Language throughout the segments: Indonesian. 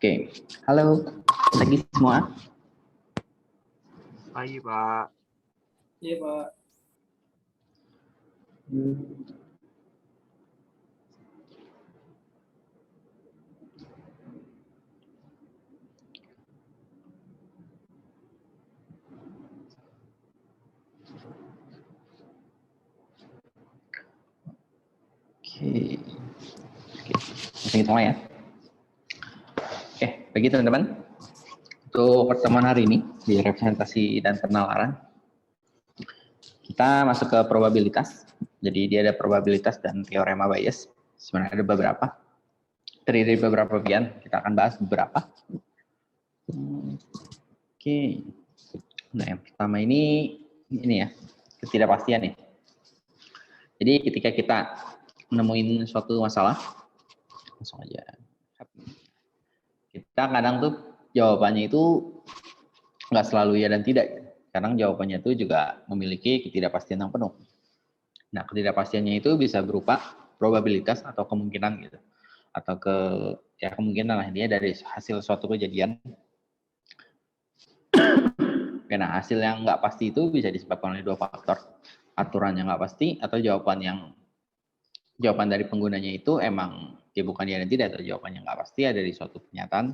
Oke, halo lagi semua. Pagi, Pak. Iya, Pak. Oke, semua ya. Oke, bagi teman-teman, untuk pertemuan hari ini di representasi dan penalaran, kita masuk ke probabilitas. Jadi dia ada probabilitas dan teorema Bayes. Sebenarnya ada beberapa. Terdiri dari beberapa bagian. Kita akan bahas beberapa. Oke. Nah, yang pertama ini ya, ketidakpastian nih. Jadi ketika kita menemuin suatu masalah, langsung aja. Kita kadang tuh jawabannya itu nggak selalu ya dan tidak. Kadang jawabannya itu juga memiliki ketidakpastian yang penuh. Nah, ketidakpastiannya itu bisa berupa probabilitas atau kemungkinan gitu. Atau kemungkinan lah dia dari hasil suatu kejadian. Nah, hasil yang nggak pasti itu bisa disebabkan oleh dua faktor. Aturan yang nggak pasti atau jawaban dari penggunanya itu emang ya bukan ya dan tidak, atau jawaban yang nggak pasti ada dari suatu pernyataan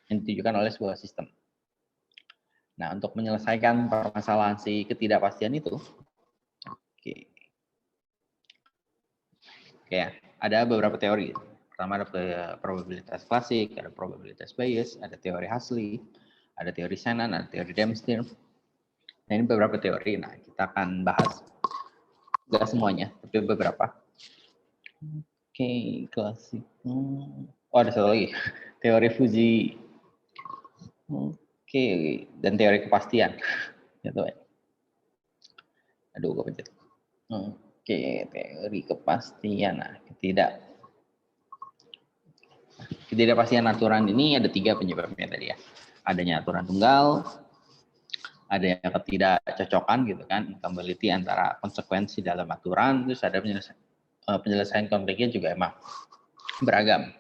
yang ditujukan oleh sebuah sistem. Nah, untuk menyelesaikan permasalahan si ketidakpastian itu, ada beberapa teori. Pertama ada probabilitas klasik, ada probabilitas Bayes, ada teori Hasley, ada teori Shannon, ada teori Dempster. Nah, ini beberapa teori. Nah, kita akan bahas nggak semuanya, tapi beberapa. Oke, klasik. Oh, ada satu lagi, teori Fuzzy. Oke, dan teori kepastian. Gitu ya. Aduh, gue pencet. Oke, teori kepastian. Nah, ketidakpastian aturan ini ada 3 penyebabnya tadi ya. Adanya aturan tunggal, ada ketidakcocokan gitu kan, incompatibility antara konsekuensi dalam aturan, terus ada penyelesaian konfliknya juga emang beragam.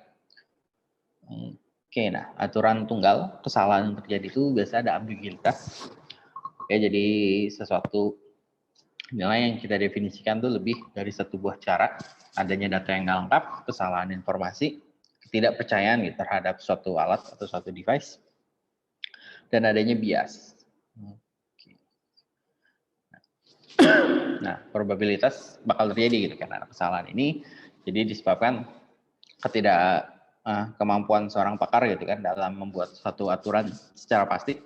Oke, nah aturan tunggal, kesalahan yang terjadi itu biasa ada ambiguitas. Oke, jadi sesuatu nilai yang kita definisikan tuh lebih dari satu buah cara, adanya data yang nggak lengkap, kesalahan informasi, ketidakpercayaan gitu terhadap suatu alat atau suatu device, dan adanya bias. Nah, probabilitas bakal terjadi gitu karena kesalahan ini jadi disebabkan kemampuan seorang pakar gitu kan dalam membuat suatu aturan secara pasti.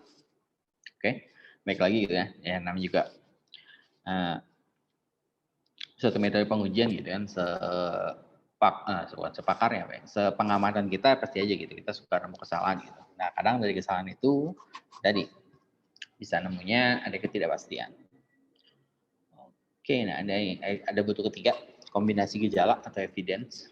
Oke, baik lagi gitu ya. Ya namanya juga suatu metode pengujian gitu kan sepakar ya, sepengamatan kita pasti aja gitu kita suka nemu kesalahan gitu. Nah, kadang dari kesalahan itu tadi bisa nemunya ada ketidakpastian. Oke, nah ada bentuk ketiga, kombinasi gejala atau evidence.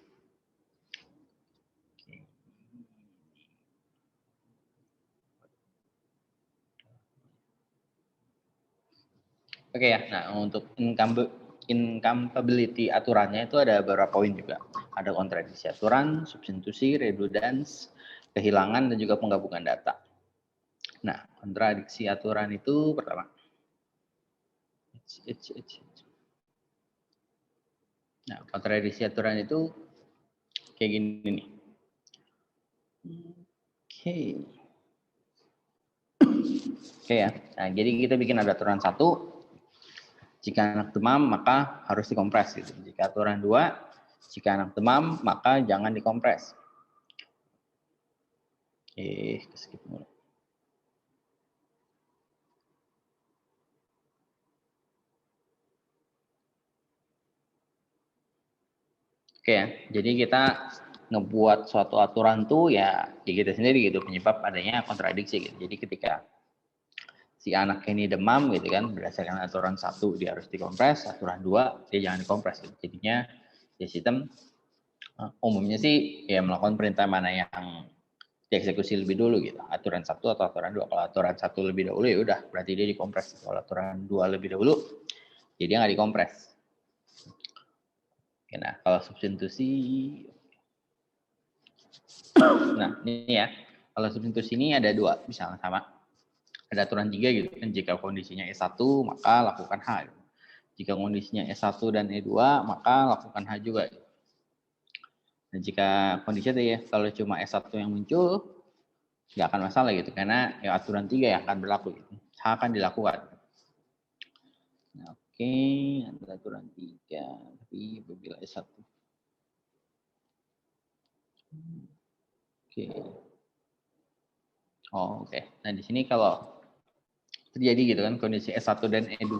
Oke ya, nah untuk incompatibility aturannya itu ada beberapa poin juga. Ada kontradiksi aturan, substitusi, redundans, kehilangan, dan juga penggabungan data. Nah, kontradiksi aturan itu pertama. Nah, kontradiksi aturan itu kayak gini nih. Oke ya, nah jadi kita bikin ada aturan 1, jika anak demam maka harus dikompres gitu. Jika aturan 2, jika anak demam maka jangan dikompres. Skip dulu. Oke ya, jadi kita ngebuat suatu aturan tuh ya kita sendiri gitu penyebab adanya kontradiksi gitu. Jadi ketika si anak ini demam gitu kan berdasarkan aturan 1 dia harus dikompres, aturan 2 dia jangan dikompres gitu. Jadinya ya sistem umumnya sih ya melakukan perintah mana yang dieksekusi lebih dulu gitu. Aturan 1 atau aturan 2. Kalau aturan 1 lebih dahulu ya udah berarti dia dikompres. Kalau aturan 2 lebih dahulu jadi dia nggak dikompres. Oke, nah kalau substitusi, nah ini ya Kalau sebelum sini ada 2, misalnya sama. Ada aturan 3 gitu kan, jika kondisinya E1 maka lakukan H. Gitu. Jika kondisinya E1 dan E2 maka lakukan H juga. Gitu. Dan jika kondisinya ya, kalau cuma S1 yang muncul, nggak akan masalah gitu, karena ya aturan 3 yang akan berlaku. Gitu. H akan dilakukan. Nah, oke, ada aturan 3, tapi apabila S1. Oke. Oh, oke. Nah, di sini kalau terjadi gitu kan, kondisi S1 dan E2,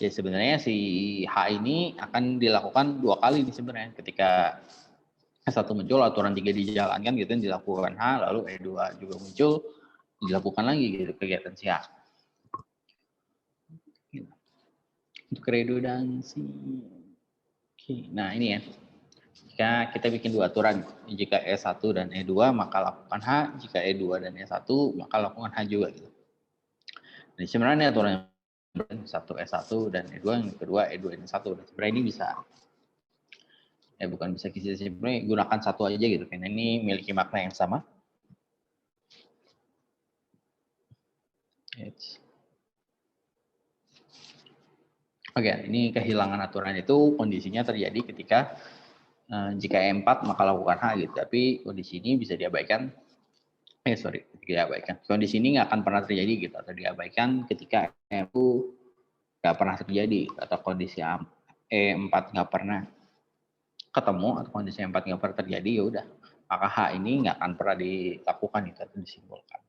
ya sebenarnya si H ini akan dilakukan 2 kali nih sebenarnya. Ketika S1 muncul, aturan 3 dijalankan gitu, dilakukan H, lalu E2 juga muncul, dilakukan lagi gitu kegiatan si H. Untuk redundansi. Oke, nah ini ya. Jika kita bikin 2 aturan, jika E1 dan E2 maka lakukan H, jika E2 dan E1 maka lakukan H juga gitu. Jadi sebenarnya aturan 1 S1 dan E2, yang kedua E2 dan E1. Sebenarnya ini bisa bukan bisa kita sebenarnya gunakan satu aja gitu karena ini memiliki makna yang sama. Oke, ini kehilangan aturan itu kondisinya terjadi ketika jika E4 maka lakukan H gitu, tapi kondisi ini bisa diabaikan. Diabaikan. Kondisi ini nggak akan pernah terjadi gitu, atau diabaikan ketika E1 nggak pernah terjadi, atau kondisi E4 nggak pernah ketemu, atau kondisi E4 nggak pernah terjadi, ya udah, maka H ini nggak akan pernah dilakukan itu atau disimpulkan.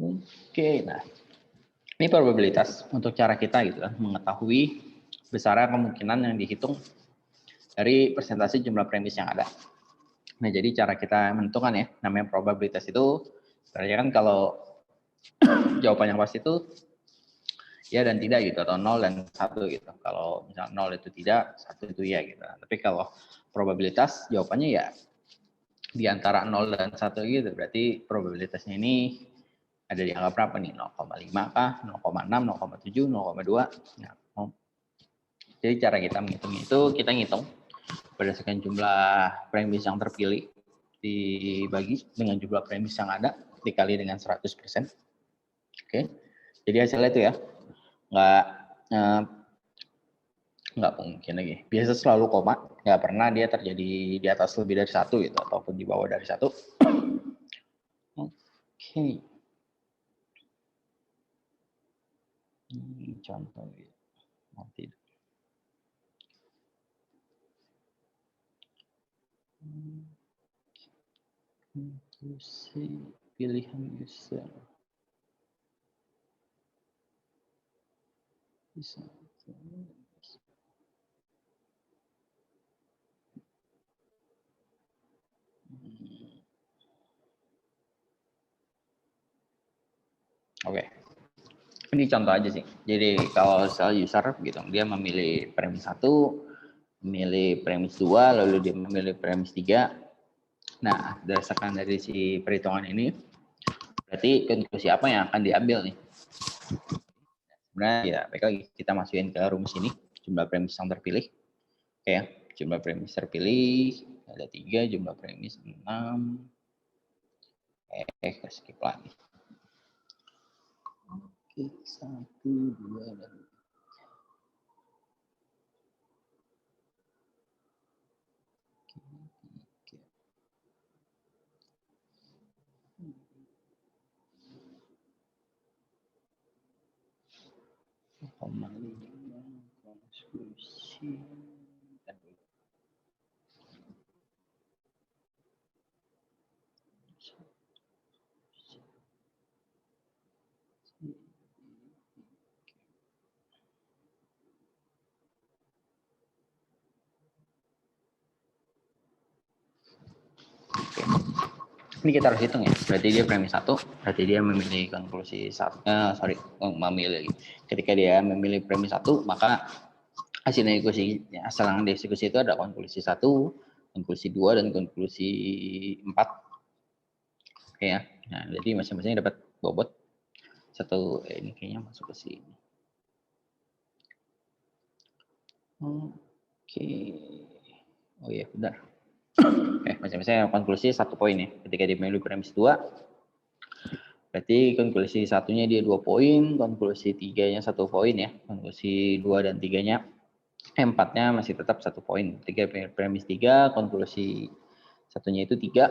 Oke, nah ini probabilitas untuk cara kita gitu kan, mengetahui besarnya kemungkinan yang dihitung dari persentase jumlah premis yang ada. Nah, jadi cara kita menentukan ya, namanya probabilitas itu, sebenarnya kan kalau jawaban yang pasti itu ya dan tidak gitu, atau 0 dan 1 gitu. Kalau misalnya 0 itu tidak, 1 itu ya gitu. Tapi kalau probabilitas jawabannya ya di antara 0 dan 1 gitu, berarti probabilitasnya ini ada di angka berapa nih? 0,5 kah? 0,6, 0,7, 0,2? Nah, jadi cara kita menghitung itu, kita ngitung berdasarkan jumlah premis yang terpilih, dibagi dengan jumlah premis yang ada, dikali dengan 100%. Oke, jadi hasilnya itu ya, nggak mungkin lagi. Biasa selalu koma, nggak pernah dia terjadi di atas lebih dari 1 gitu, ataupun di bawah dari 1. Oke. Ini contoh ya. Nanti. Inklusi pilihan user. Bisa. Oke. Ini contoh aja sih. Jadi kalau soal user gitu, dia memilih premis 1, memilih premis 2, lalu dia memilih premis 3. Nah, berdasarkan dari si perhitungan ini, berarti konklusi apa yang akan diambil nih? Sebenarnya ya, baik lagi kita masukin ke rumus ini, jumlah premis yang terpilih. Oke ya, jumlah premis terpilih ada 3, jumlah premis 6. Skip lagi. Oke, 1, 2, dan 0,5 konstruksi. Ini kita harus hitung ya. Berarti dia premis 1, berarti dia memilih konklusi 1. Memilih. Ketika dia memilih premis 1, maka hasil eksekusi, hasil yang dieksekusi itu ada konklusi 1, konklusi 2, dan konklusi 4. Oke ya. Nah, jadi masing-masing dapat bobot satu. Ini kayaknya masuk ke sini. Oke. Oh iya, benar. Misalnya konklusi 1 poin ya. Ketika dia memilih premis 2, berarti konklusi 1-nya dia 2 poin, konklusi 3-nya 1 poin ya. Konklusi 2 dan 3-nya 4-nya masih tetap 1 poin. Ketika premis 3, konklusi 1-nya itu 3.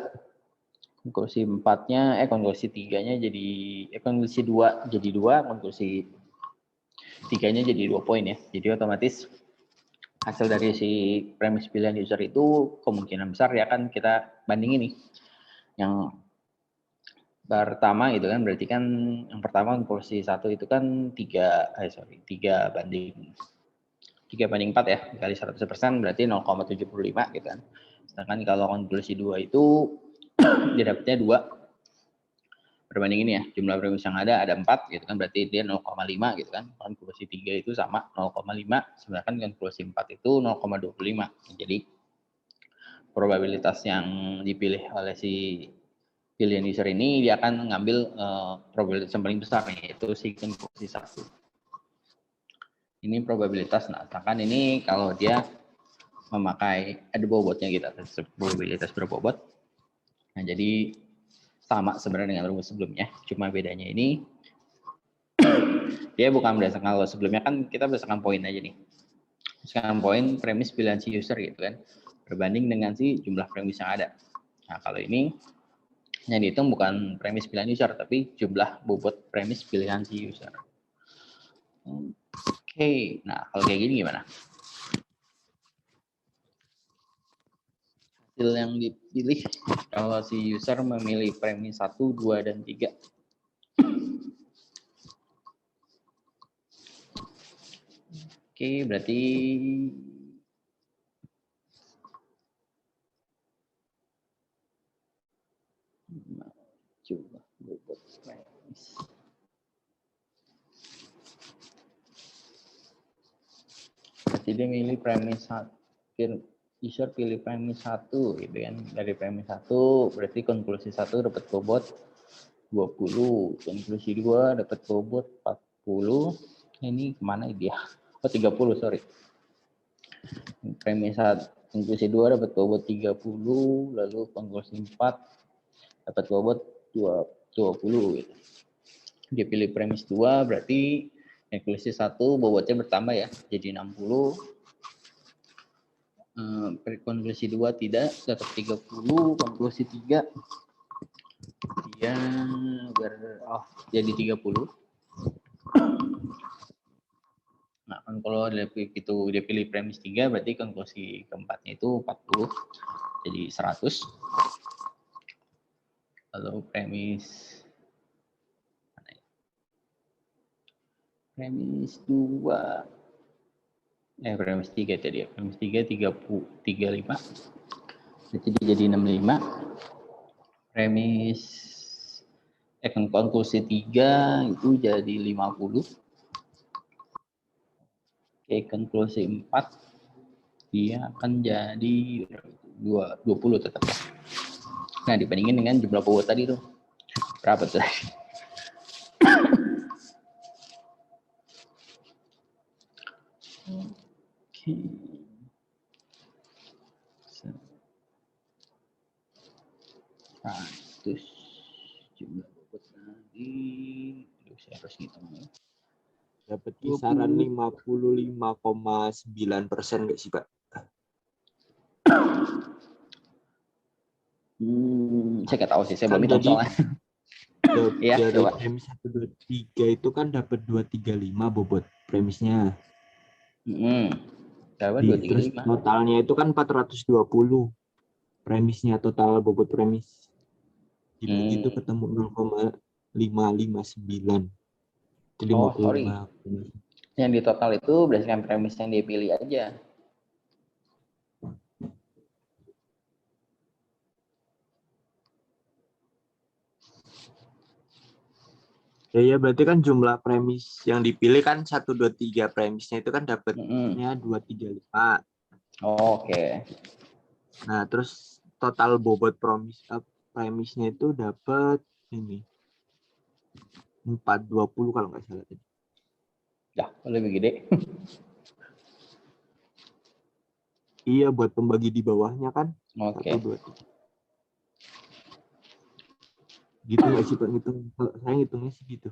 Konklusi 4-nya konklusi 3-nya jadi konklusi 2 jadi 2, konklusi 3-nya jadi 2 poin ya. Jadi otomatis hasil dari si premis pilihan user itu kemungkinan besar ya kan kita bandingin nih. Yang pertama gitu kan, berarti kan yang pertama konklusi 1 itu kan 3 banding 4 ya, dikali 100% berarti 0,75 gitu kan. Sedangkan kalau konklusi 2 itu dia dapatnya 2 berbanding ini ya, jumlah premis yang ada 4 gitu kan, berarti dia 0,5 gitu kan. Konklusi 3 itu sama 0,5, sedangkan konklusi 4 itu 0,25. Jadi probabilitas yang dipilih oleh si pilihan user ini dia akan ngambil probabilitas yang paling besar nih, yaitu si konklusi 1. Ini probabilitas. Nah, sedangkan ini kalau dia memakai ada bobotnya gitu, probabilitas berbobot. Nah, jadi sama sebenarnya dengan rumus sebelumnya, cuma bedanya ini dia bukan berdasarkan, kalau sebelumnya kan kita berdasarkan poin aja nih, berdasarkan poin premis pilihan si user gitu kan, berbanding dengan si jumlah premis yang ada. Nah, kalau ini yang dihitung bukan premis pilihan user, tapi jumlah bobot premis pilihan si user. Oke, nah kalau kayak gini gimana? Hasil yang dipilih kalau si user memilih premis 1, 2, dan 3. Oke, berarti jumlah bobot premis. Berarti dia milih premis 1, user pilih premis 1 gitu kan. Dari premis 1 berarti konklusi 1 dapat bobot 20, konklusi 2 dapat bobot 40. Ini kemana dia? Oh, 30, sorry. Premis 1, konklusi 2 dapat bobot 30, lalu konklusi 4 dapat bobot 20 gitu. Dia pilih premis 2 berarti konklusi 1 bobotnya bertambah ya, jadi 60. Konklusi 2 tidak, dapat 30, konklusi 3 dia jadi 30. Nah, kalau dia pilih premis 3 berarti konklusi keempatnya itu 40, jadi 100. Lalu premis 2 premis 3 tadi ya, premis 3 35, berarti dia jadi 65. Premis konklusi 3 itu jadi 50. Oke, konklusi 4 dia akan jadi 20 tetap. Nah, dibandingin dengan jumlah bobot tadi tuh berapa tuh? Oke. Terus jumlah bobot tadi, saya harus ngitung. Dapat kisaran 55,9% nggak sih, Pak? Saya nggak tahu sih, saya belum hitung soalnya. Ya, dari premis 1, 2, 3 itu kan dapat 235 bobot premisnya. Terus totalnya itu kan 420 premisnya, total bobot premis. Dibagi itu ketemu 0,559. Itu 55. Yang di total itu berdasarkan premis yang dia pilih aja. Ya, berarti kan jumlah premis yang dipilih kan 1, 2, 3 premisnya itu kan dapatnya 235. Oke. Nah, terus total bobot premisnya itu dapat ini 420 kalau nggak salah tadi. Ya, lebih gede. Iya, buat pembagi di bawahnya kan. Oke. 1, 2, 3. Gitu nggak sih Pak ngitung? Kalau saya ngitungnya sih gitu.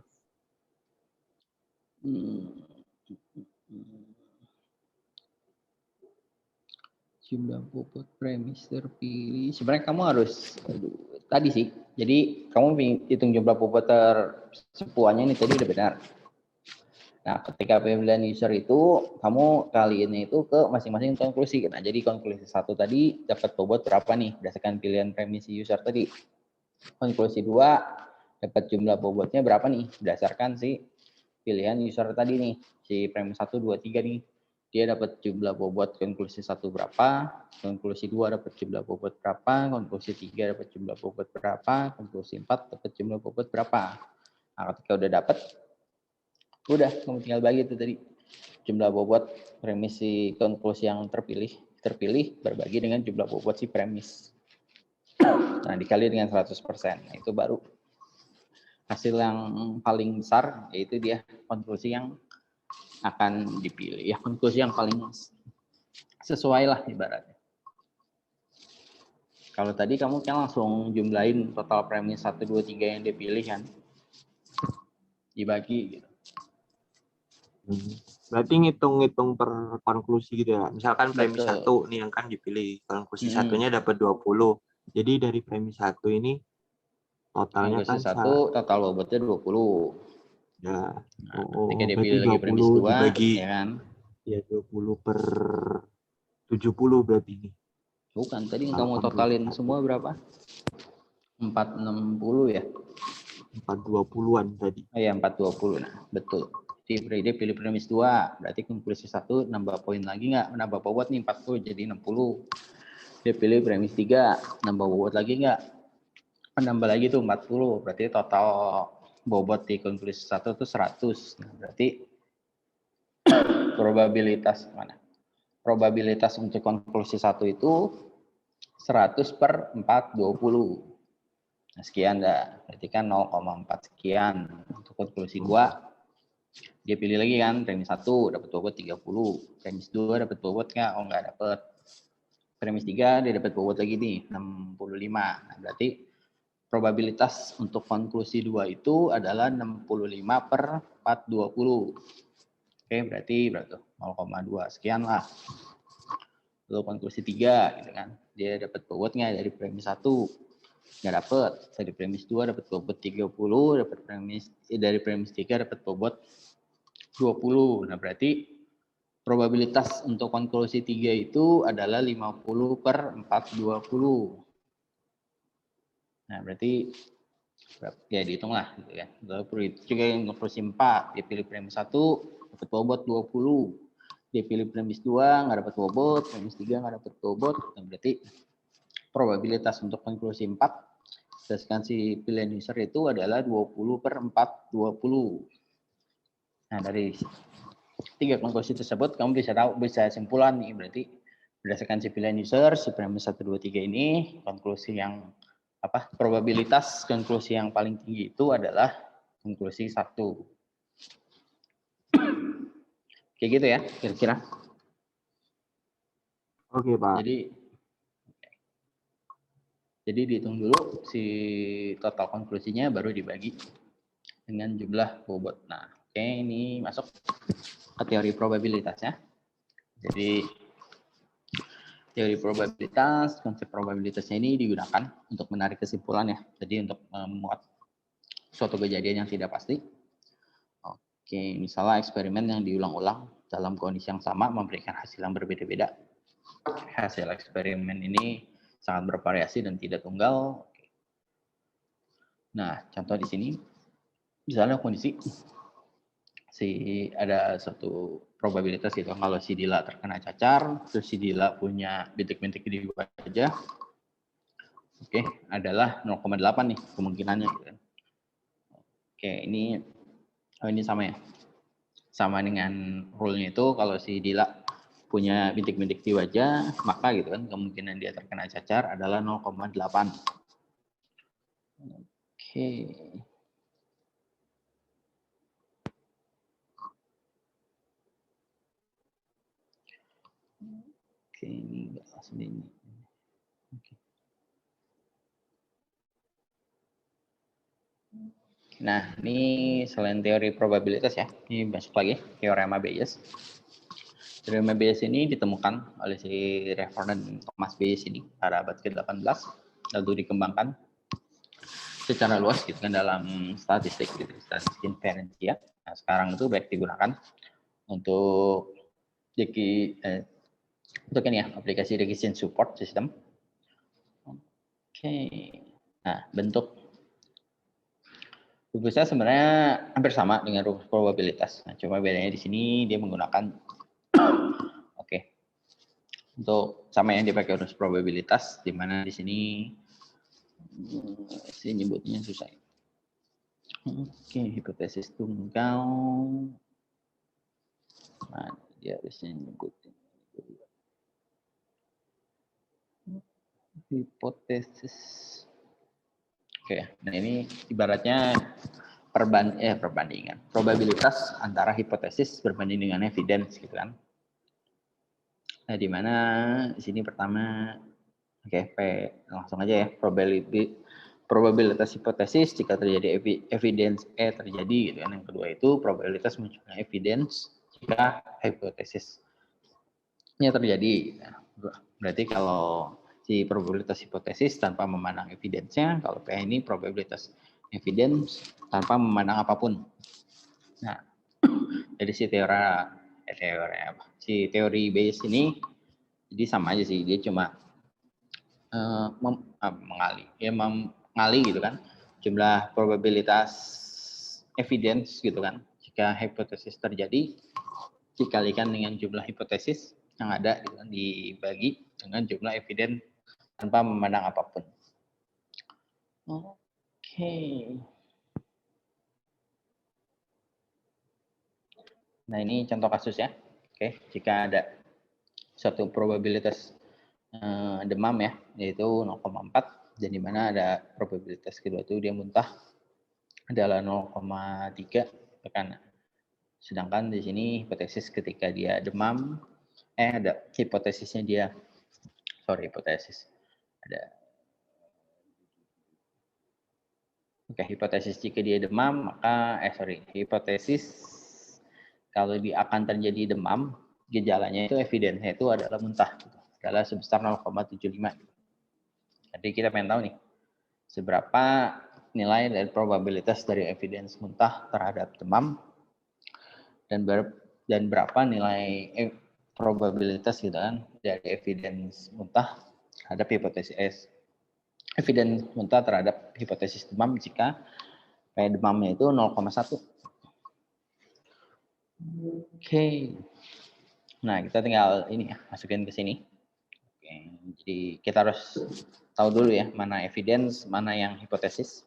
Jumlah bobot premis terpilih. Sebenarnya kamu harus tadi sih. Jadi kamu hitung jumlah bobot tersepuannya ini tadi udah benar. Nah, ketika pemilihan user itu kamu kaliinnya itu ke masing-masing konklusi. Nah, jadi konklusi 1 tadi dapat bobot berapa nih berdasarkan pilihan premisi user tadi. Konklusi 2 dapat jumlah bobotnya berapa nih berdasarkan si pilihan user tadi nih. Si premis 1, 2, 3 nih. Dia dapat jumlah bobot konklusi 1 berapa, konklusi 2 dapat jumlah bobot berapa, konklusi 3 dapat jumlah bobot berapa, konklusi 4 dapat jumlah bobot berapa. Nah, ketika udah dapat, udah kamu tinggal bagi itu tadi. Jumlah bobot premis si konklusi yang terpilih berbagi dengan jumlah bobot si premis. Nah, dikali dengan 100%. Nah, itu baru hasil yang paling besar, yaitu dia konklusi yang akan dipilih. Ya, konklusi yang paling sesuai lah ibaratnya. Kalau tadi kamu kan langsung jumlahin total premis 1, 2, 3 yang dipilih kan. Dibagi gitu. Berarti ngitung-ngitung per konklusi gitu ya. Misalkan premis 1 nih yang kan dipilih. Konklusi satunya dapat 20. Jadi dari premis 1 ini totalnya konklusi kan 1 total bobotnya 20. Ya. Nah, ketika dia Berarti pilih lagi premis 20 2, dibagi. ya kan? Ya 20 per 70 berarti ini. Bukan, tadi yang kamu totalin semua berapa? 460 ya? 420-an tadi. Oh ya, 420. Nah, betul. Jadi dia pilih premis 2, berarti konklusi 1 nambah poin lagi nggak? Nambah bobot nih 40 jadi 60. Dia pilih premis 3, nambah bobot lagi nggak? Nambah lagi tuh 40, berarti total bobot di konklusi 1 itu 100. Nah, berarti probabilitas mana? Probabilitas untuk konklusi 1 itu 100 per 420. Nah, sekian dah. Berarti kan 0,4 sekian. Untuk konklusi 2, dia pilih lagi kan, premis 1 dapat bobot 30. Premis 2 dapat bobot nggak? Oh, nggak dapat. Premis 3 dia dapat bobot lagi nih, 65. Nah, berarti probabilitas untuk konklusi 2 itu adalah 65 per 420. Oke, berarti 0,2 sekian lah. Lalu konklusi 3 gitu kan. Dia dapat bobot nggak dari premis 1? Nggak dapat. Dari premis 2 dapat bobot 30, dapat dari premis 3 dapat bobot 20. Nah, berarti probabilitas untuk konklusi 3 itu adalah 50 per 420. Nah, berarti ya dihitung lah gitu ya. Lalu juga yang konklusi 4, dia pilih premis 1 dapat bobot 20. Dia pilih premis 2 nggak dapat bobot, premis 3 nggak dapat bobot. Nah, berarti probabilitas untuk konklusi 4 berdasarkan si pilihan user itu adalah 20 per 420. Nah, dari 3 konklusi tersebut kamu bisa simpulan nih, berarti berdasarkan si pilihan user, si premis 1, 2, 3 ini, konklusi yang probabilitas konklusi yang paling tinggi itu adalah konklusi 1. Kayak gitu ya, kira-kira. Oke, Pak. Jadi dihitung dulu si total konklusinya, baru dibagi dengan jumlah bobot. Nah, oke, ini masuk ke teori probabilitasnya. Jadi teori probabilitas, konsep probabilitasnya ini digunakan untuk menarik kesimpulan ya. Jadi untuk memuat suatu kejadian yang tidak pasti. Oke, misalnya eksperimen yang diulang-ulang dalam kondisi yang sama memberikan hasil yang berbeda-beda. Hasil eksperimen ini sangat bervariasi dan tidak tunggal. Nah, contoh di sini, misalnya kondisi ada suatu probabilitas gitu, kalau si Dila terkena cacar, terus si Dila punya bintik-bintik di wajah, oke, adalah 0,8 nih kemungkinannya. Gitu. Oke, ini sama ya, sama dengan rule-nya itu, kalau si Dila punya bintik-bintik di wajah, maka gitu kan kemungkinan dia terkena cacar adalah 0,8. Oke. Ini enggak langsung ini. Oke. Nah, ini selain teori probabilitas ya, ini masuk lagi teorema Bayes. Teorema Bayes ini ditemukan oleh si Rayford dan Thomas Bayes ini pada abad ke-18, lalu dikembangkan secara luas gitu kan dalam statistik gitu, statistik inferensia. Nah, sekarang itu baik digunakan untuk untuk ini ya, aplikasi decision support system. Oke. Nah, bentuk rumusnya sebenarnya hampir sama dengan rumus probabilitas. Nah, cuma bedanya di sini dia menggunakan untuk sama yang dipakai rumus probabilitas, di mana di sini nyebutnya susah. Oke, hipotesis tunggal. Nah, dia harusnya nyebutin hipotesis. Oke, nah ini ibaratnya perbandingan probabilitas antara hipotesis berbanding dengan evidence gitu kan. Nah, di mana di sini pertama langsung aja ya, probabilitas hipotesis jika terjadi evidence terjadi gitu kan. Yang kedua itu probabilitas munculnya evidence jika hipotesisnya terjadi. Nah, berarti kalau si probabilitas hipotesis tanpa memandang evidence-nya, kalau P ini probabilitas evidence tanpa memandang apapun. Nah, jadi si teori Bayes ini jadi sama aja sih, dia cuma mengali gitu kan, jumlah probabilitas evidence gitu kan, jika hipotesis terjadi dikalikan dengan jumlah hipotesis yang ada gitu kan, dibagi dengan jumlah evidence tanpa memandang apapun. Oke. Nah, ini contoh kasus ya. Oke, jika ada suatu probabilitas demam ya, yaitu 0,4, dan di mana ada probabilitas kedua itu dia muntah adalah 0,3, kan. Sedangkan di sini hipotesis ketika dia demam, ada hipotesisnya dia, hipotesis. Hipotesis jika dia demam, maka hipotesis kalau dia akan terjadi demam, gejalanya itu evidence-nya itu adalah muntah, adalah sebesar 0,75. Jadi kita pengen tahu nih, seberapa nilai dari probabilitas dari evidence muntah terhadap demam, dan berapa nilai probabilitas gitu kan dari evidence muntah terhadap hipotesis evidence muntah terhadap hipotesis demam jika demamnya itu 0,1. Oke. Nah, kita tinggal ini ya, masukin ke sini. Oke, jadi kita harus tahu dulu ya, mana evidence, mana yang hipotesis.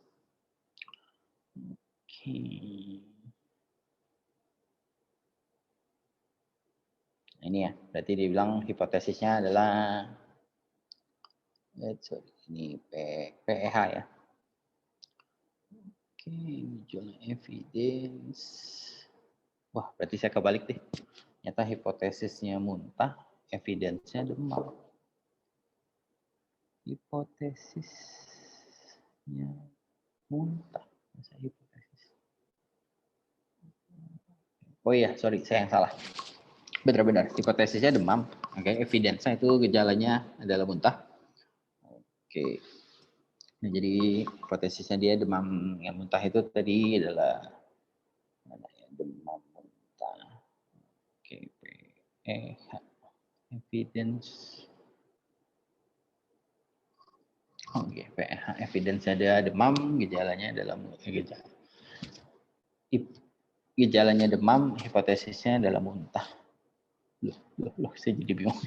Oke. Ini ya, berarti dibilang hipotesisnya adalah ini PEH ya. Oke, jumlah evidence. Wah, berarti saya kebalik deh. Ternyata hipotesisnya muntah, evidence-nya demam. Hipotesisnya muntah, masa hipotesis. Oh iya, sorry, saya yang salah. Benar-benar, hipotesisnya demam. Oke, evidence-nya itu gejalanya adalah muntah. Oke. Nah, jadi hipotesisnya dia demam yang muntah itu tadi adalah demam muntah. Oke, evidence. Oke, PEH evidence ada demam, gejalanya adalah gejala. Gejalanya demam, hipotesisnya adalah muntah. Loh, saya jadi bingung.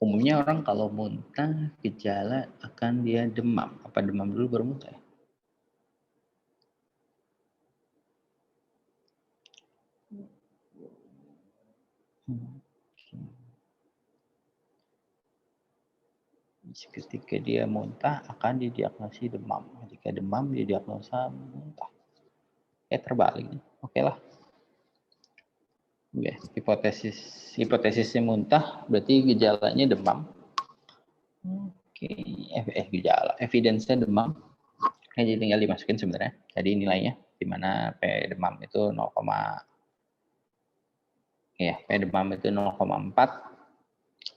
Umumnya orang kalau muntah, gejala akan dia demam. Apa demam dulu baru muntah ya? Ketika dia muntah akan didiagnosis demam. Ketika demam didiagnosa muntah. Terbalik. Oke lah. Oke, hipotesisnya muntah berarti gejalanya demam. Oke, gejala, evidence-nya demam. Jadi tinggal dimasukin sebenarnya. Jadi nilainya di mana P demam itu 0, ya P demam itu 0,4,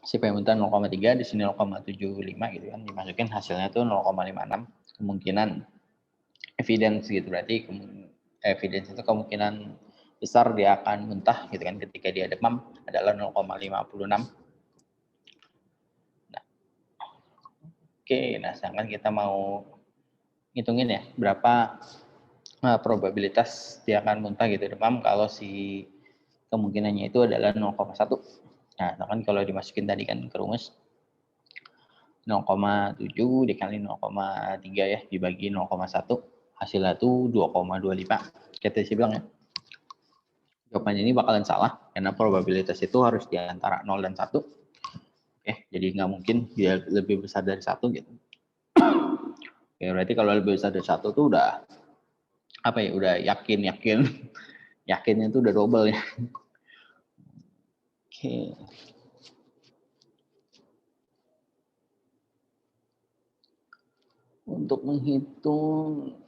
si P muntah 0,3, di sini 0,75 gitu kan, dimasukin hasilnya itu 0,56. Kemungkinan evidence gitu, berarti evidence itu kemungkinan besar dia akan muntah gitu kan ketika dia demam adalah 0,56. Nah, oke, nah sedangkan kita mau ngitungin ya berapa probabilitas dia akan muntah gitu demam kalau si kemungkinannya itu adalah 0,1. Nah, sedangkan kalau dimasukin tadi kan ke rumus 0,7 dikali 0,3 ya dibagi 0,1 hasilnya itu 2,25. Kita sih bilang ya. Jawabannya ini bakalan salah karena probabilitas itu harus di antara 0 dan 1. Oke, jadi nggak mungkin dia lebih besar dari 1 gitu. Oke, berarti kalau lebih besar dari 1 tuh udah apa ya? Udah yakin. Yakinnya itu udah double ya. Oke. Untuk menghitung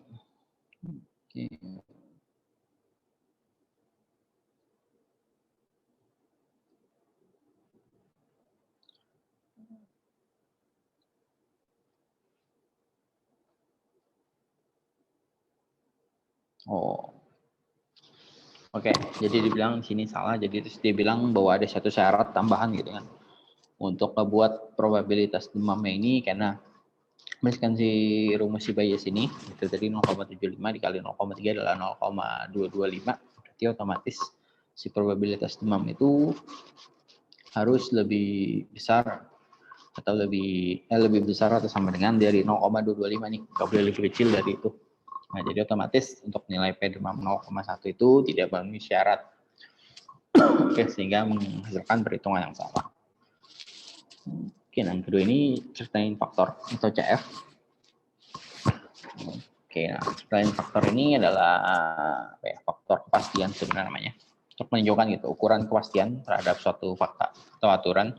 Oke, jadi dibilang di sini salah, jadi terus dia bilang bahwa ada satu syarat tambahan gitu kan. Untuk membuat probabilitas demamnya ini karena misalkan si rumus si Bayes ini itu tadi 0,75 dikali 0,3 adalah 0,225, berarti otomatis si probabilitas demam itu harus lebih besar atau lebih besar atau sama dengan dari 0,225 nih, nggak boleh lebih kecil dari itu. Nah, jadi otomatis untuk nilai P demam 0,1 itu tidak memenuhi syarat. Oke, sehingga menghasilkan perhitungan yang salah. Oke, yang kedua ini ceritain faktor atau CF. Oke, nah selain faktor ini adalah faktor kepastian sebenarnya namanya. Untuk menunjukkan gitu ukuran kepastian terhadap suatu fakta atau aturan.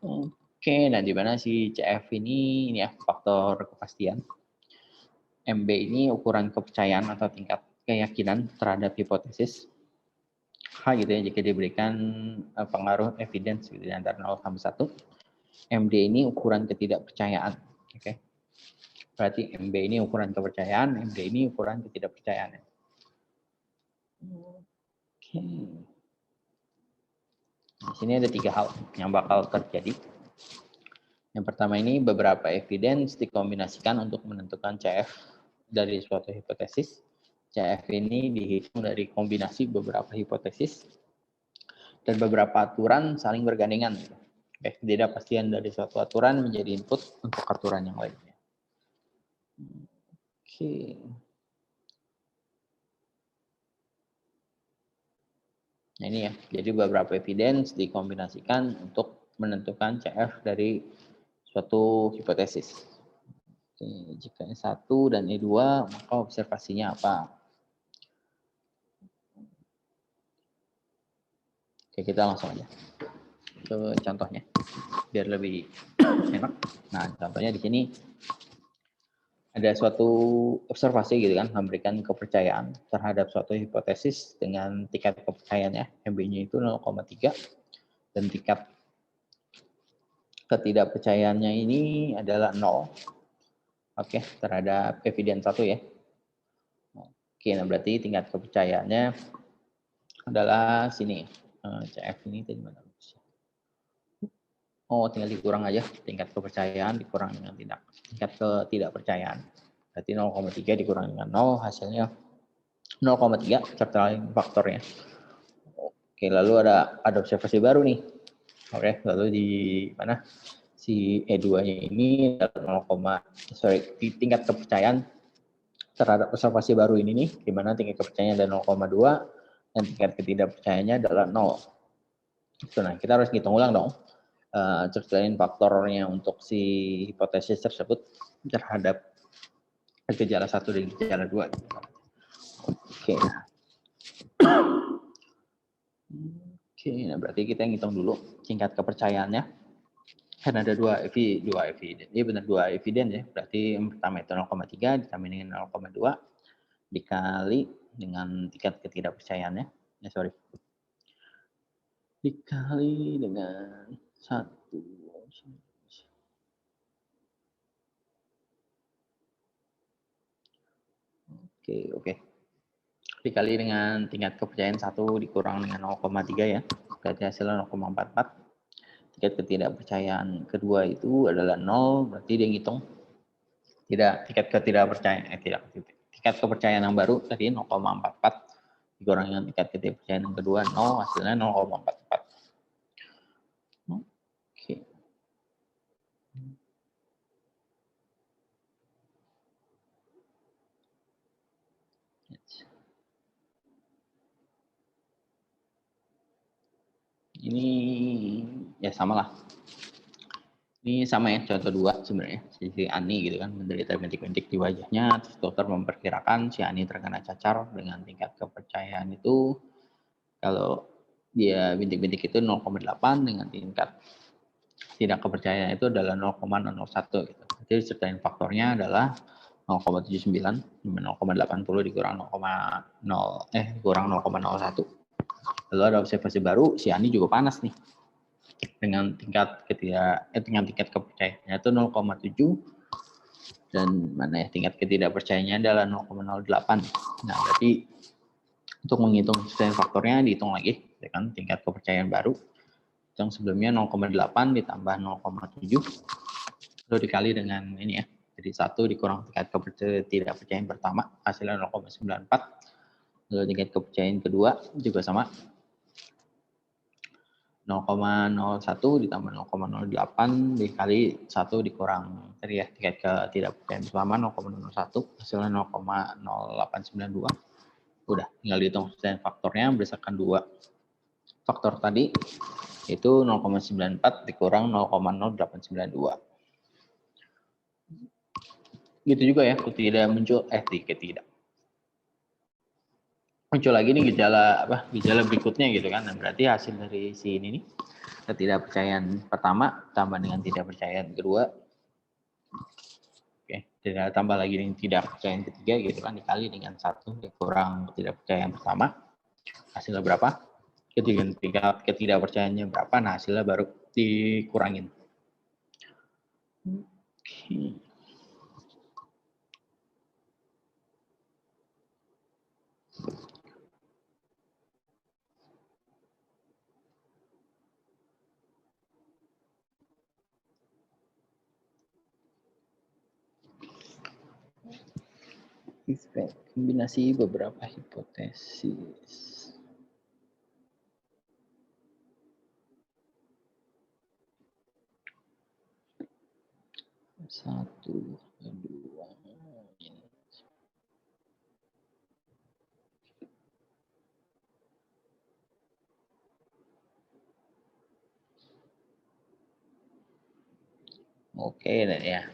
Oke, nah di mana si CF ini ya faktor kepastian. MB ini ukuran kepercayaan atau tingkat keyakinan terhadap hipotesis. H gitu ya jika diberikan pengaruh evidence gitu antara 0 sampai 1. MD ini ukuran ketidakpercayaan. Oke. Berarti MB ini ukuran kepercayaan, MD ini ukuran ketidakpercayaan. Oke. Di sini ada 3 hal yang bakal terjadi. Yang pertama ini beberapa evidence dikombinasikan untuk menentukan CF dari suatu hipotesis. CF ini dihitung dari kombinasi beberapa hipotesis dan beberapa aturan saling bergandengan. Ketidakpastian dari suatu aturan menjadi input untuk aturan yang lainnya. Oke. Nah ini ya, jadi beberapa evidence dikombinasikan untuk menentukan CF dari suatu hipotesis. Oke, jika E1 dan E2, maka observasinya apa? Oke, kita langsung aja ke contohnya, biar lebih enak. Nah, contohnya di sini ada suatu observasi gitu kan, memberikan kepercayaan terhadap suatu hipotesis dengan tingkat kepercayaannya, MB-nya itu 0,3, dan tingkat ketidakpercayaannya ini adalah 0. Oke, terhadap evidence 1 ya. Oke, nah berarti tingkat kepercayaannya adalah sini. CF ini tadi mana? Oh, tinggal dikurang aja tingkat kepercayaan dikurang dengan tingkat ketidakpercayaan. Berarti 0,3 dikurang dengan 0 hasilnya 0,3 serta faktornya. Oke, lalu ada observasi baru nih. Oke, lalu di mana si E2-nya ini di tingkat kepercayaan terhadap observasi baru ini nih, di mana tingkat kepercayaannya ada 0,2 dan tingkat ketidakpercayaannya adalah 0. Nah, kita harus hitung ulang dong. Ceritain faktornya untuk si hipotesis tersebut terhadap gejala 1 dan gejala 2. Oke. Oke, nah berarti kita ngitung dulu tingkat kepercayaannya. Kan ada dua eviden. Iya benar, dua eviden ya. Berarti yang pertama itu 0,3 ditambah dengan 0,2 dikali dengan tingkat ketidakpercayaannya. Dikali dengan 1. Oke. Dikali dengan tingkat kepercayaan 1 dikurang dengan 0,3 ya. Berarti hasilnya 0,44. Tingkat ketidakpercayaan kedua itu adalah 0, berarti dia ngitung tingkat kepercayaan yang baru tadi 0,44 dikurang dengan tingkat ketidakpercayaan yang kedua 0, hasilnya 0,44. Oke. Ini ya samalah. Ini sama ya, contoh 2 sebenarnya. Si Ani gitu kan, menderita bintik-bintik di wajahnya, terus dokter memperkirakan si Ani terkena cacar dengan tingkat kepercayaan itu, kalau dia bintik-bintik itu 0,8 dengan tingkat tidak kepercayaan itu adalah 0,001 gitu. Jadi disertain faktornya adalah 0,79, 0,80 dikurang 0,01. Lalu ada observasi baru, si Ani juga panas nih. Dengan tingkat kepercayaannya itu 0,7 dan mana ya tingkat ketidakpercayaannya adalah 0,08. Nah, berarti untuk menghitung sustained faktornya dihitung lagi ya kan, tingkat kepercayaan baru yang sebelumnya 0,8 ditambah 0,7 lalu dikali dengan ini ya. Jadi 1 dikurang tingkat ketidakpercayaan pertama hasilnya 0,94. Lalu tingkat kepercayaan kedua juga sama 0,01 ditambah 0,08 dikali 1 dikurang tadi ya tingkat ketidakpercayaan pertama 0,01 hasilnya 0,0892. Udah tinggal dihitung dan faktornya berdasarkan dua faktor tadi itu 0,94 dikurang 0,0892. Gitu juga ya, muncul lagi nih gejala berikutnya gitu kan. Nah, berarti hasil dari si ini nih ketidakpercayaan pertama tambah dengan tidak percayaan kedua. Oke, tidak tambah lagi dengan tidak percayaan ketiga gitu kan dikali dengan 1 dikurang tidak percayaan pertama. Hasilnya berapa? Tingkat ketidakpercayaannya berapa? Nah, hasilnya baru dikurangin. Oke. Kombinasi beberapa hipotesis. Satu, dua, ini. Oke, ya.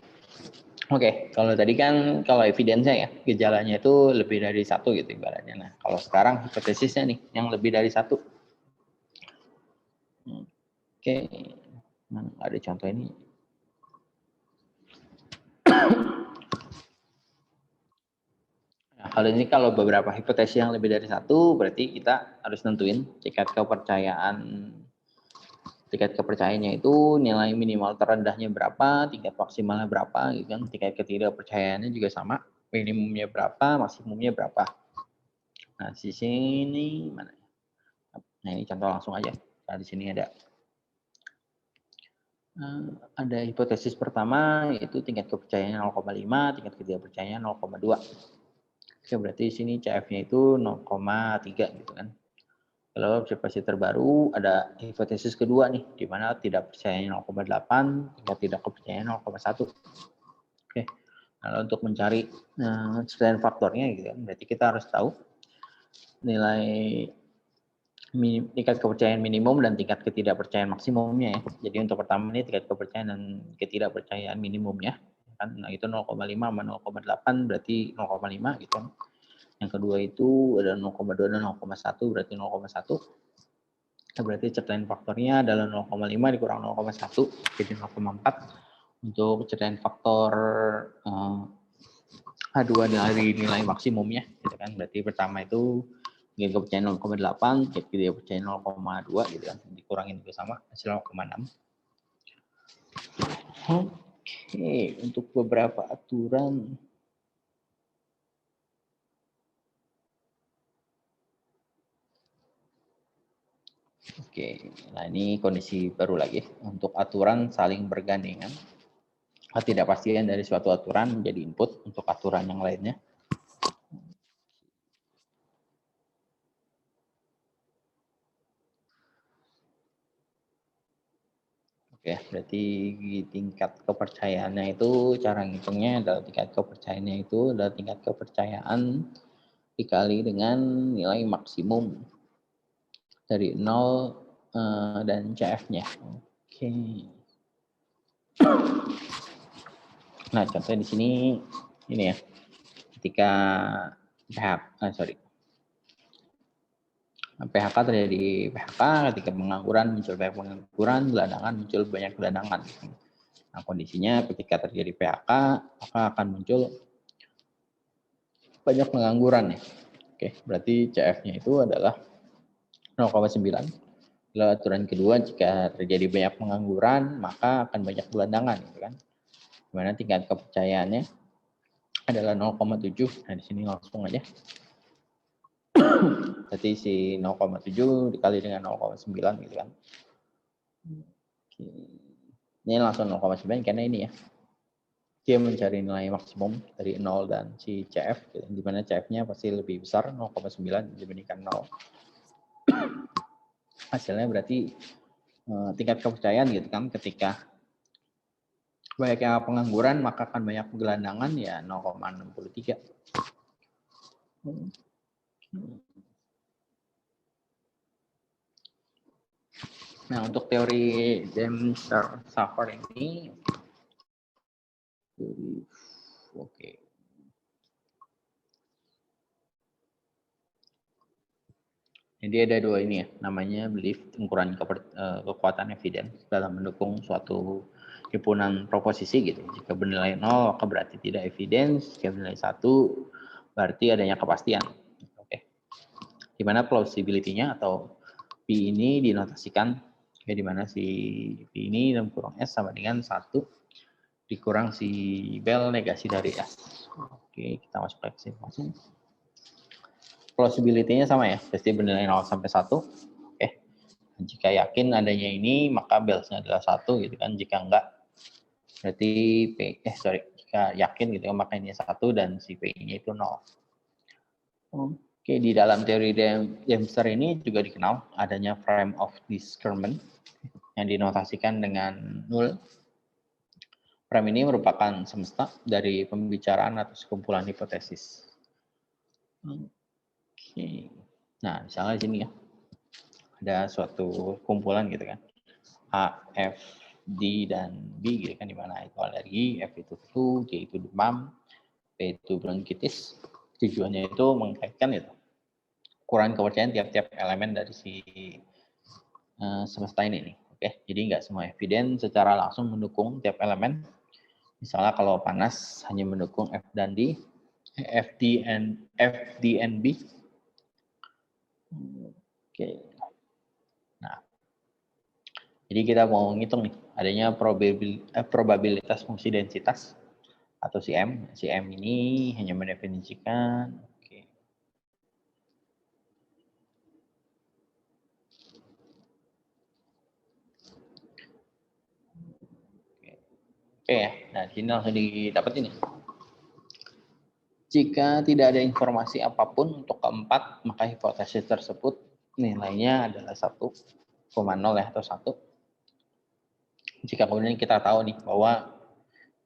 Oke, kalau tadi kan kalau evidence-nya ya, gejalanya itu lebih dari 1 gitu ibaratnya. Nah, kalau sekarang hipotesisnya nih, yang lebih dari 1. Oke, ada contoh ini. Nah, kalau beberapa hipotesis yang lebih dari 1, berarti kita harus nentuin tingkat kepercayaannya itu nilai minimal terendahnya berapa, tingkat maksimalnya berapa, gitu kan. Tingkat ketidakpercayaannya juga sama, minimumnya berapa, maksimumnya berapa. Nah, di sini mana? Nah, ini contoh langsung aja. Nah, di sini ada hipotesis pertama yaitu tingkat kepercayaannya 0,5, tingkat ketidakpercayaannya 0,2. Oke, berarti di sini CF-nya itu 0,3 gitu kan. Kalau observasi terbaru ada hipotesis kedua nih, di mana tidak percayanya 0,8, tingkat tidak kepercayaan 0,1. Oke, nah untuk mencari sustained faktornya gitu kan, berarti kita harus tahu nilai tingkat kepercayaan minimum dan tingkat ketidakpercayaan maksimumnya ya. Jadi untuk pertama ini tingkat kepercayaan dan ketidakpercayaan minimumnya kan, nah itu 0,5 sama 0,8 berarti 0,5 gitu kan. Yang kedua itu ada 0,2 dan 0,1 berarti 0,1. Berarti certain faktornya adalah 0,5 dikurang 0,1 jadi 0,4. Untuk certain faktor H2 dari nilai maksimumnya gitu kan. Berarti pertama itu tingkat kepercayaan 0,8, tingkat kepercayaan 0,2 gitu kan. Dikurangin juga sama hasil 0,6. Oke, untuk beberapa aturan Oke, nah ini kondisi baru lagi untuk aturan saling bergandengan. Ketidakpastian dari suatu aturan menjadi input untuk aturan yang lainnya. Oke, berarti tingkat kepercayaannya itu cara ngitungnya adalah tingkat kepercayaannya itu adalah tingkat kepercayaan dikali dengan nilai maksimum dari 0 dan CF-nya. Oke. Nah, contohnya di sini ini ya. Ketika PHK terjadi PHK, ketika pengangguran muncul banyak pengangguran, gelandangan muncul banyak gelandangan. Nah, kondisinya ketika terjadi PHK, maka akan muncul banyak pengangguran ya. Oke, berarti CF-nya itu adalah 0,9. Lalu aturan kedua, jika terjadi banyak pengangguran, maka akan banyak gelandangan, gitu kan. Dimana tingkat kepercayaannya adalah 0,7. Nah, di sini langsung aja. Berarti si 0,7 dikali dengan 0,9 gitu kan. Oke. Ini langsung 0,9 karena ini ya. Dia mencari nilai maksimum dari 0 dan si CF, gitu, di mana CF-nya pasti lebih besar 0,9 dibandingkan 0. Hasilnya berarti tingkat kepercayaan gitu kan, ketika banyaknya pengangguran maka akan banyak gelandangan ya 0,63. Nah, untuk teori Dempster-Shafer ini oke. Jadi ada dua ini ya, namanya belief, ukuran kekuatan evidence dalam mendukung suatu himpunan proposisi gitu. Jika bernilai 0 maka berarti tidak evidence, jika bernilai 1 berarti adanya kepastian. Oke. Di mana plausibility-nya atau P ini dinotasikan ya, di mana si P ini dalam kurang S sama dengan 1 dikurang si bel negasi dari S. Oke, kita masuk ke simulasi. Plausibility-nya sama ya, pasti bernilai 0 sampai 1. Oke. Jika yakin adanya ini, maka belsnya adalah 1 gitu kan. Jika enggak, berarti jika yakin gitu kan, maka ini 1 dan si P-nya itu 0. Oke, di dalam teori Dempster ini juga dikenal adanya frame of discernment yang dinotasikan dengan 0. Frame ini merupakan semesta dari pembicaraan atau sekumpulan hipotesis. Oke. Nah, misalnya di sini ya, ada suatu kumpulan gitu kan, A, F, D, dan B gitu kan, di mana itu alergi, F itu flu, G itu demam, P itu bronkitis. Tujuannya itu mengkaitkan itu ukuran kepercayaan tiap-tiap elemen dari si semesta ini nih. Oke, jadi nggak semua evidence secara langsung mendukung tiap elemen. Misalnya kalau panas hanya mendukung F dan D, F, D, and B. Oke. Nah, jadi kita mau ngitung nih, adanya probabilitas fungsi densitas atau si M. Si M ini hanya mendefinisikan, oke ya. Nah, di sini langsung didapat ini. Jika tidak ada informasi apapun untuk keempat, maka hipotesis tersebut nilainya adalah 1,0 ya, atau 1. Jika kemudian kita tahu nih bahwa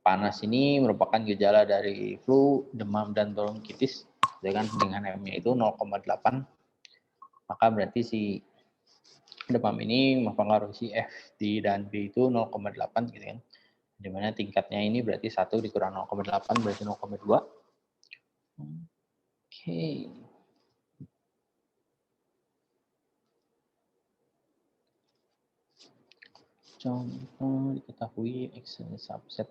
panas ini merupakan gejala dari flu, demam, dan bronkitis dengan M-nya itu 0,8, maka berarti si demam ini mempengaruhi si F, D, dan B itu 0,8 gitu kan. Dimana tingkatnya ini berarti 1 dikurang 0,8 berarti 0,2. Oke. Contoh diketahui X subset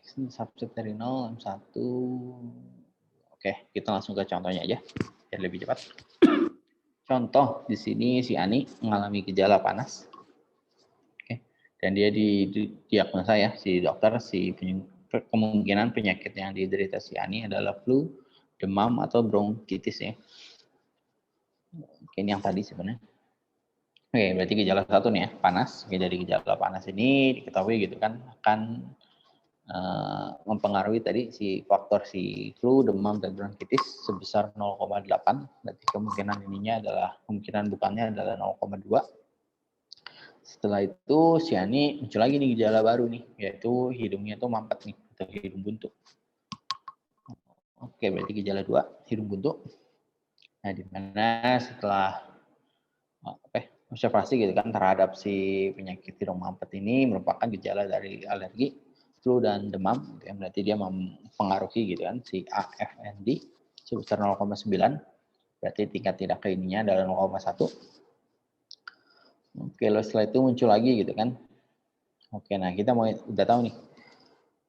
X subset dari 0, M1. Oke, kita langsung ke contohnya aja, biar lebih cepat. Contoh, di sini si Ani mengalami gejala panas. Oke, dan dia diagnosa ya, si dokter, kemungkinan penyakit yang diderita si Ani adalah flu, demam, atau bronkitis ya. Oke, ini yang tadi sebenarnya. Oke, berarti gejala satu nih ya, panas. Oke, dari gejala panas ini diketahui gitu kan, akan mempengaruhi tadi si faktor si flu, demam, dan bronkitis sebesar 0,8. Berarti kemungkinan kemungkinan bukannya adalah 0,2. Setelah itu si Ani muncul lagi nih gejala baru nih, yaitu hidungnya tuh mampet nih, atau hidung buntu. Oke, berarti gejala 2, hidung buntu. Nah, di mana setelah observasi gitu kan terhadap si penyakit hidung mampet ini merupakan gejala dari alergi, flu, dan demam, yang berarti dia mempengaruhi gitu kan si AFND sebesar 0,9, berarti tingkat tidak klinisnya adalah 0,1. Oke, lalu setelah itu muncul lagi gitu kan. Oke, nah kita udah tahu nih,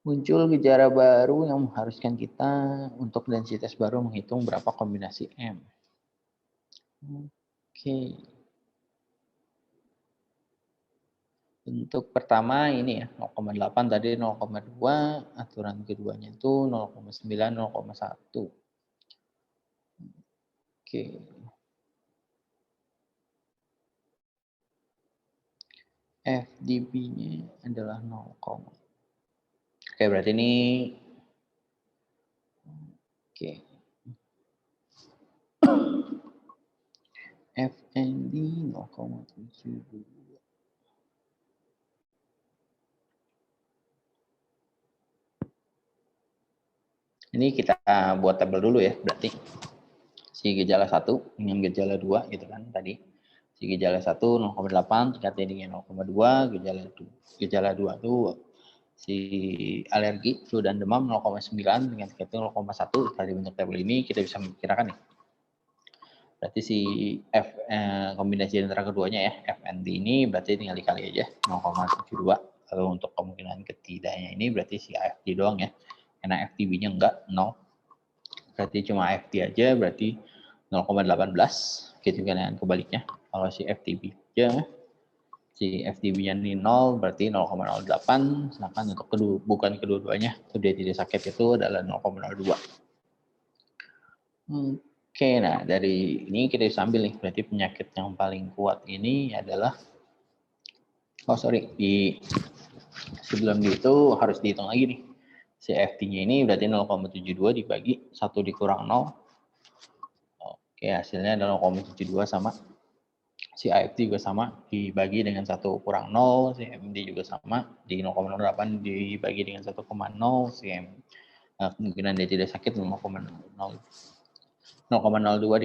muncul gejala baru yang mengharuskan kita untuk densitas baru menghitung berapa kombinasi M. Oke. Untuk pertama ini ya, 0,8 tadi 0,2, aturan keduanya itu 0,9, 0,1. Oke. FDB-nya adalah 0, oke, berarti ini oke. FND 0,72. Ini kita buat tabel dulu ya, berarti si gejala 1 dengan gejala 2 gitu kan tadi. Si gejala 1 0,8, tingkat TD-nya 0,2, gejala 2 itu si alergi, flu, dan demam 0,9 dengan tingkat 0,1. Setelah dibentuk tabel ini kita bisa memperkirakan nih. Berarti si kombinasi antara keduanya ya, FND ini berarti tinggal dikali aja 0,72. Lalu untuk kemungkinan ketidaknya ini berarti si AFD doang ya. Karena FTB-nya enggak, 0. Berarti cuma FT aja, berarti 0,18. Gitu kan yang kebaliknya. Kalau si FTB aja, si FTB-nya ini 0, berarti 0,08. Sedangkan untuk bukan kedua-duanya, dia tidak sakit itu adalah 0,02. Oke, nah dari ini kita bisa ambil nih, berarti penyakit yang paling kuat ini adalah, sebelum itu harus dihitung lagi nih. Si FT-nya ini berarti 0,72 dibagi 1 dikurang 0. Oke, hasilnya adalah 0,72 sama. Si AFT juga sama, dibagi dengan 1 kurang 0. Si MD juga sama, di 0,08 dibagi dengan 1,0. Si kemungkinan dia tidak sakit 0,02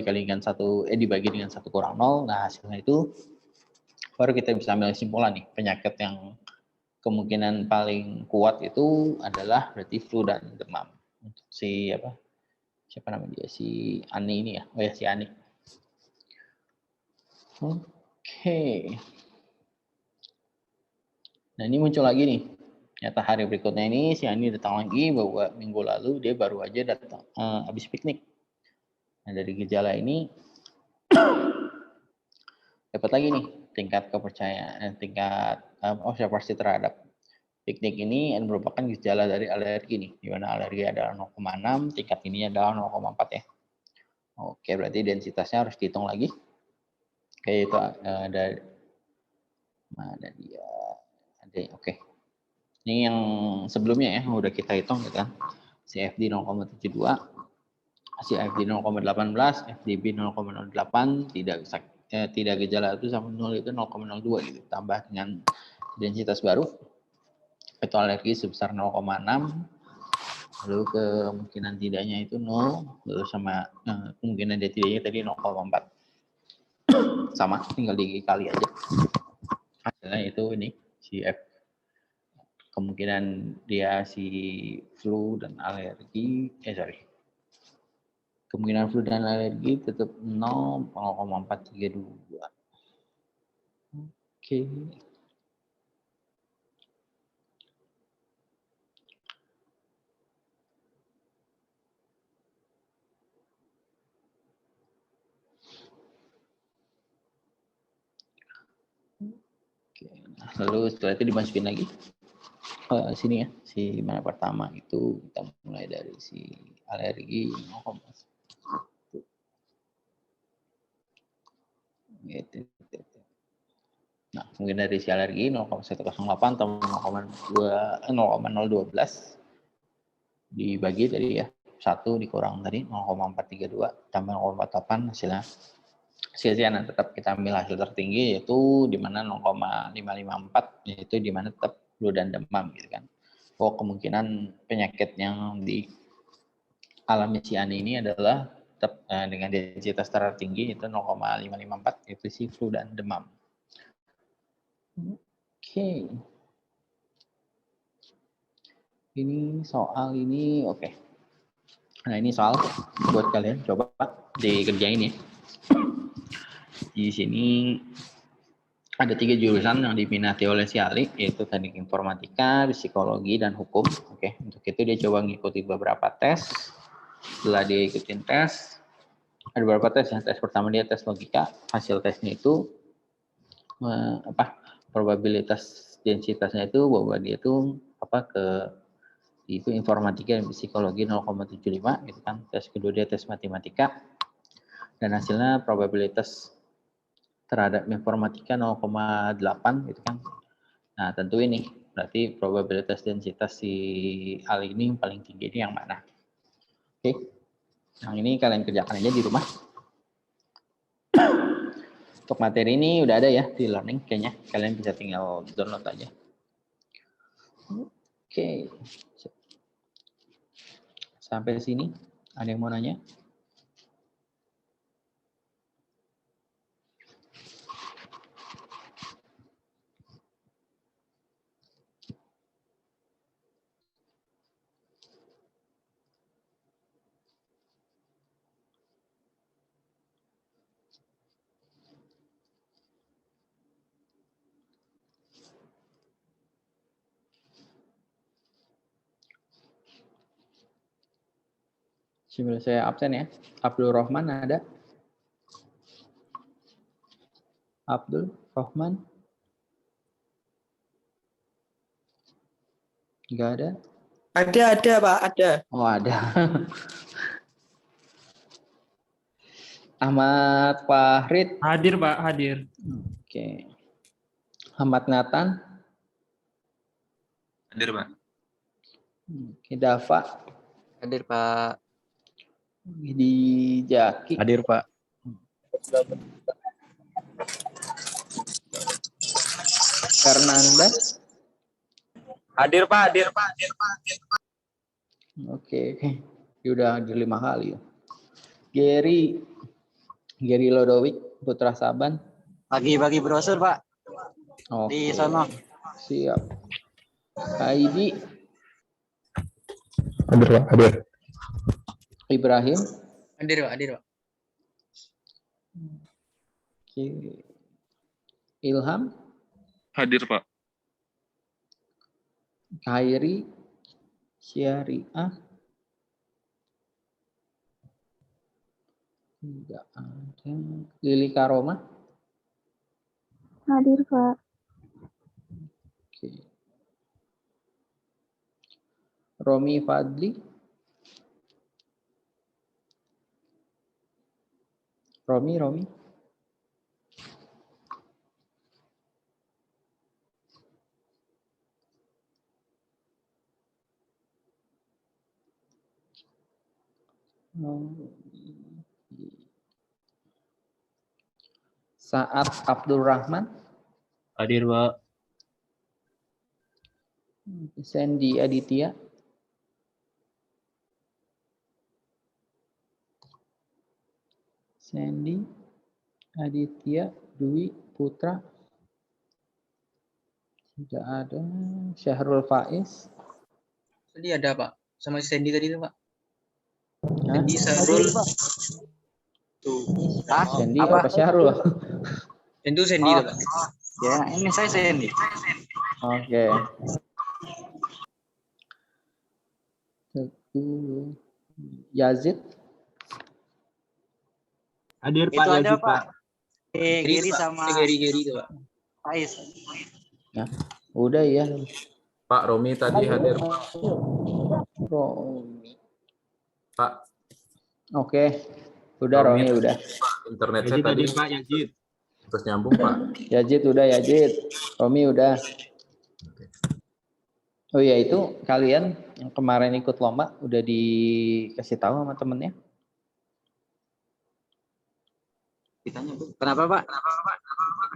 dikalikan 1, dibagi dengan 1 kurang 0. Nah, hasilnya itu baru kita bisa ambil kesimpulan nih, penyakit yang kemungkinan paling kuat itu adalah berarti flu dan demam. Untuk siapa namanya dia, si Ani ini ya, oh ya si Ani. Oke. Nah ini muncul lagi nih, ternyata hari berikutnya ini si Ani datang lagi bahwa minggu lalu dia baru aja datang habis piknik. Nah dari gejala ini dapat lagi nih tingkat kepercayaan, tingkat observasi terhadap piknik ini merupakan gejala dari alergi nih, di mana alergi adalah 0,6, tingkat ini adalah 0,4 ya. Oke, berarti densitasnya harus dihitung lagi. Oke, itu ada mana dia? Ada, oke. Ini yang sebelumnya ya, udah kita hitung gitu kan. CFD 0,72, CFD 0,18, FDB 0,08, tidak gejala itu sama 0 itu 0,02 gitu. Tambah dengan densitas baru, itu alergi sebesar 0,6, lalu kemungkinan tidaknya itu 0, lalu sama kemungkinan dia tidaknya tadi 0,4. Sama, tinggal dikali aja. Hasilnya itu ini, CF. Kemungkinan dia si flu dan alergi, Kemungkinan flu dan alergi tetap 0,432. Oke. Lalu setelah itu dimasukin lagi sini ya, si mana pertama itu kita mulai dari si alergi 0,1 gitu. Nah, mungkin dari si alergi 0,108 atau 0,012 dibagi dari ya 1 dikurang tadi 0,432 tambah 0,48 hasilnya sia-sia. Tetap kita ambil hasil tertinggi yaitu di mana 0,554 yaitu di mana tetap flu dan demam gitu kan. Oh, kemungkinan penyakit yang dialami si Ani ini adalah tetap dengan densitas tertinggi itu 0,554 yaitu si flu dan demam. Oke. Ini soal ini oke. Nah, ini soal buat kalian coba dikerjain ya. Di sini ada 3 jurusan yang diminati oleh si Ali, yaitu teknik informatika, psikologi, dan hukum. Oke, untuk itu dia coba ngikuti beberapa tes. Setelah dia ikutin tes, ada beberapa tes ya. Tes pertama dia tes logika. Hasil tesnya itu probabilitas densitasnya itu bahwa dia itu itu informatika dan psikologi 0,75 gitu kan. Tes kedua dia tes matematika dan hasilnya probabilitas terhadap informatika 0,8 gitu kan. Nah, tentu ini berarti probabilitas densitas si hal ini paling tinggi ini yang mana? Oke. Yang ini kalian kerjakan aja di rumah. Untuk materi ini udah ada ya di learning kayaknya. Kalian bisa tinggal download aja. Oke. Sampai sini ada yang mau nanya? Sebelum saya absen ya. Abdul Rahman ada? Abdul Rahman? Enggak ada? Ada Pak, ada. Oh, ada. Ahmad Fahrid. Hadir Pak, hadir. Oke. Ahmad Nathan. Hadir, Pak. Oke, Dava. Hadir, Pak. Di Jaki. Hadir, Pak. Fernanda. Hadir, Pak. Hadir, Pak. Oke. Dia udah hadir 5 kali ya. Gary Lodowik, Putra Saban. Bagi-bagi brosur, Pak. Oke. Di sono. Siap. Aidi. Hadir, Pak. Hadir. Ibrahim. Hadir Pak, hadir Pak. Oke. Ilham. Hadir, Pak. Khairi. Syariah. Tidak ada. Lili Karoma. Hadir, Pak. Oke. Romi Fadli. Romi. Saat Abdul Rahman. Hadir, Pak. Sandy Aditya. Sandy Aditya Dwi Putra. Tidak ada. Syahrul Faiz. Tadi ada Pak, sama si Sandy tadi itu Pak. Hah? Di Sarul. Tuh. Sandy apa Syahrul? Itu Sandy tuh, Pak. Ya, ini saya Sandy. Oke. Yazid. Hadir Itu Pak ada, Yazid, Pak. Pak. Giri Pak. sama Geri tuh, Pak. Faiz. Udah ya. Pak Romi tadi hadir. Romi. Pak, Oke. Udah Romi udah. internet saya Yazid tadi hadir Pak Yazid. terus nyambung Pak. Yazid udah Yazid. Romi udah. Oh iya itu kalian yang kemarin ikut lomba udah dikasih tahu sama temennya? Kenapa, Pak?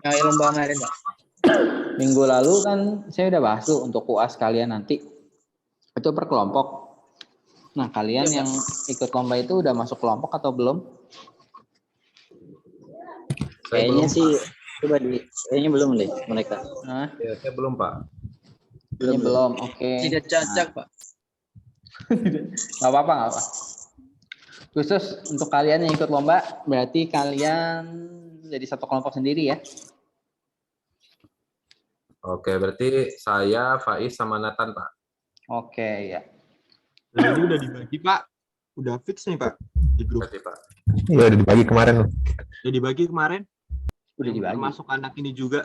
Yang lomba kemarin, Pak. Minggu lalu kan saya udah bahas tuh untuk UAS kalian nanti. Itu per kelompok. Nah kalian yang ikut lomba itu udah masuk kelompok atau belum? Saya Kayaknya belum, sih Pak. kayaknya belum deh mereka. Nah, Ya, saya belum Pak. ini belum. Oke. Tidak cocok, Pak. Nggak apa-apa, nggak apa. Khusus untuk kalian yang ikut lomba, berarti kalian jadi satu kelompok sendiri ya? Oke, berarti saya, Faiz, sama Nathan Pak. Oke, ya. Nah, ini udah dibagi Pak. Udah fix nih Pak di grup. Berarti Pak. Iya, udah dibagi kemarin. Udah dibagi kemarin. Udah Yang dibagi. termasuk anak ini juga.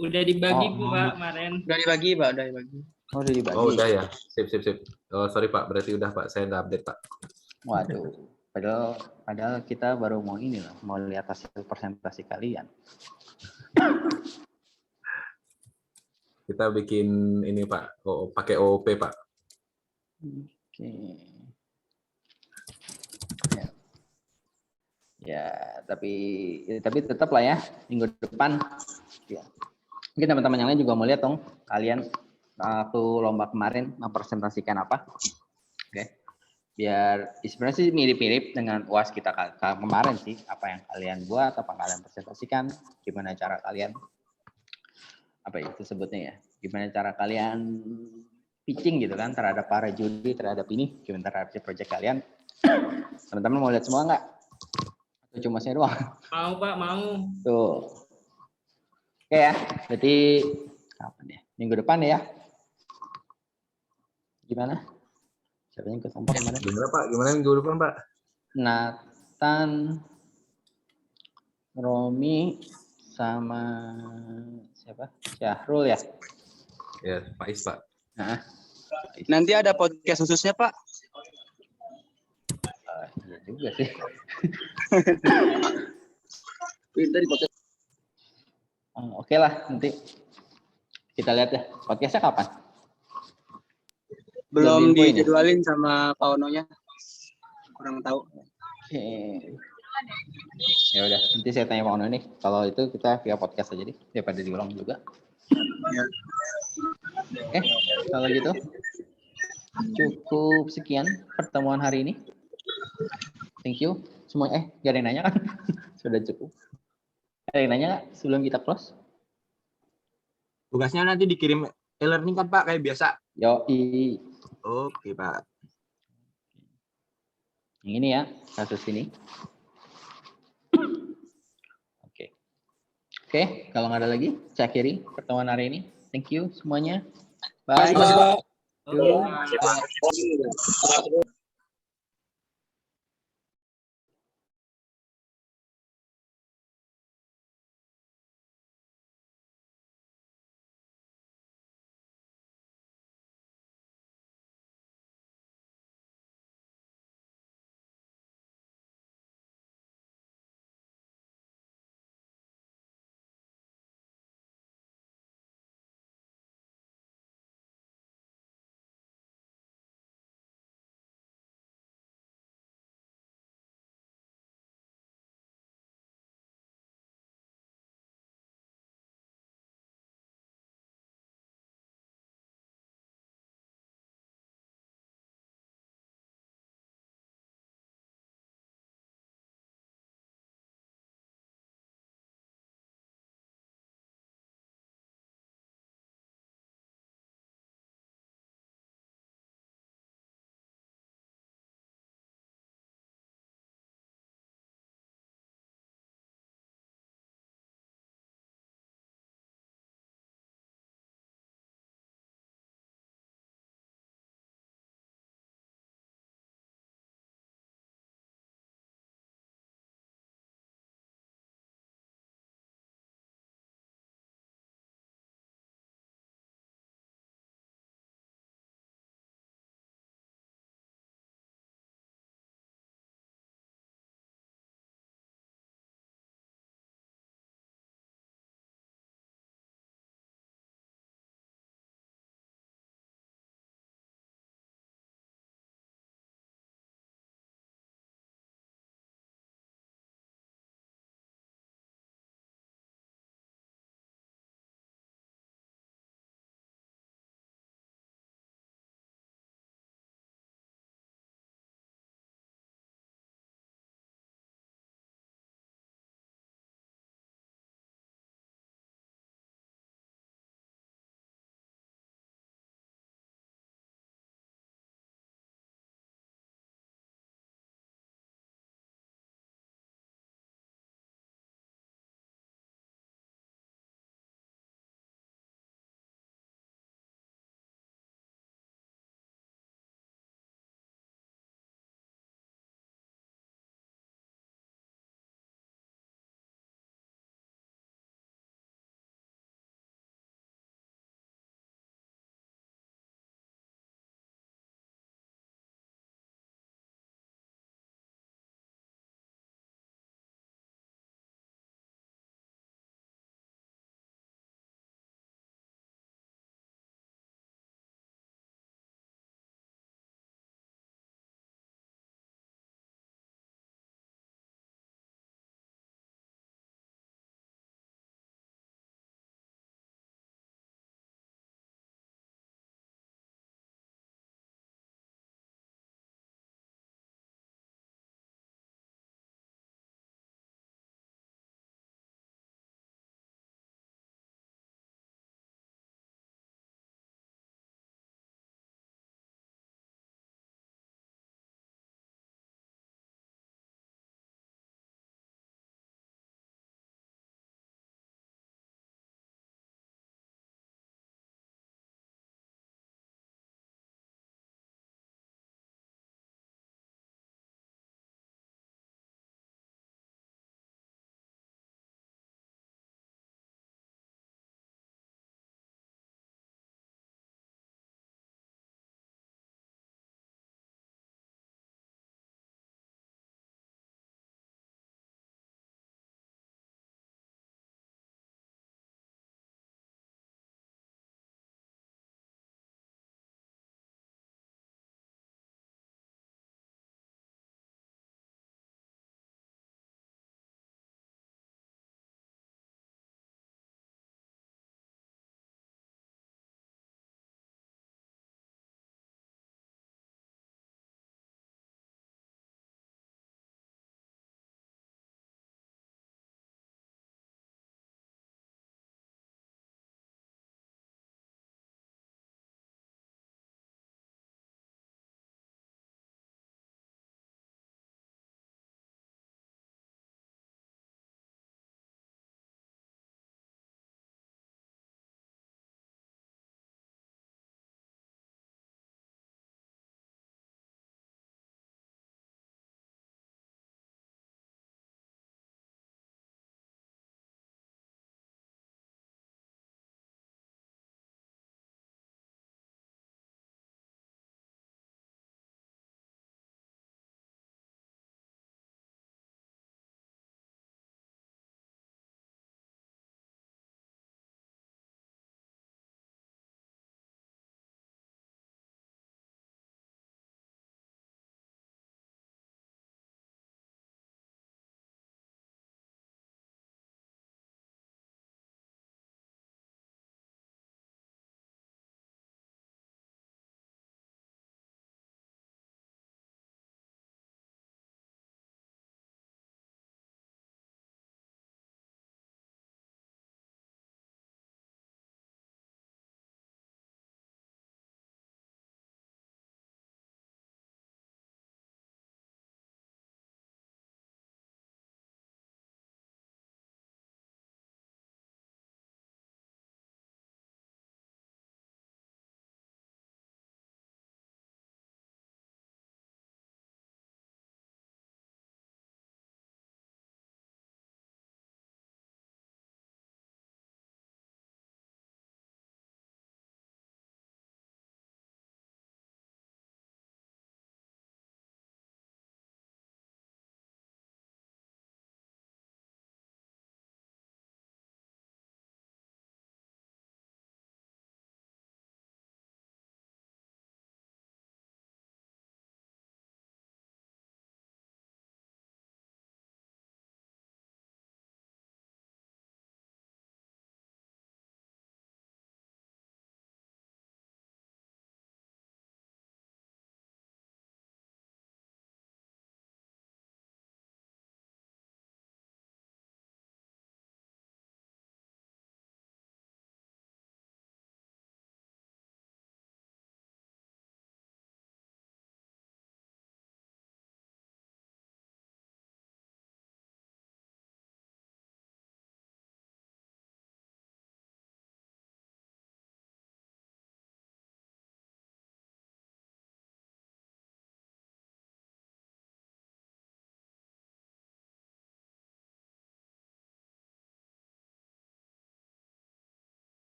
Udah dibagi, Oh, Pak, kemarin. Udah dibagi, Pak. Udah dibagi. Oh, udah dibagi. Oh, udah ya. Sip. Oh, sorry Pak, berarti udah Pak. Saya nggak update Pak. Waduh. Padahal kita baru mau ini loh, mau lihat hasil presentasi kalian. Kita bikin ini Pak. Oh, pakai OOP Pak. Oke. Ya, tapi tetap lah ya minggu depan. Ya. Mungkin teman-teman yang lain juga mau lihat dong kalian waktu lomba kemarin mempresentasikan apa. Oke. Biar sebenarnya sih mirip-mirip dengan UAS kita kemarin sih, apa yang kalian buat, apa kalian presentasikan, gimana cara kalian apa itu sebutnya ya, gimana cara kalian pitching gitu kan terhadap para juri, terhadap ini, gimana terhadap project kalian. Teman-teman mau lihat semua nggak? Atau cuma saya doang? Mau, Pak, mau. Tuh. Oke ya, berarti kapan ya? Minggu depan ya? Gimana? Siapa yang ikut kelompok kemarin? Gimana Pak? Gimana minggu depan Pak? Nathan, Romi, sama siapa? Syahrul ya? Ya, Faiz Pak. Nah, Nanti ada podcast khususnya, Pak. iya juga sih. Oke lah, nanti kita lihat ya. Podcastnya kapan? Belum diinfoin ya? dijadwalin sama Pak Ono-nya. Kurang tahu. Oke. Ya udah, nanti saya tanya Pak Ono nih. Kalau itu kita via podcast aja deh, daripada diulang juga. Ya. Oke, kalau gitu cukup sekian pertemuan hari ini. Thank you semua. Gak ada yang nanya kan? Sudah cukup. Ada yang nanya nggak sebelum kita close? Tugasnya nanti dikirim e-learning kan Pak kayak biasa. Yoi. Oke Pak. Yang ini ya, kasus ini. Oke, kalau nggak ada lagi, saya akhiri pertemuan hari ini. Thank you semuanya. Bye. Terima kasih, Pak. Yuk.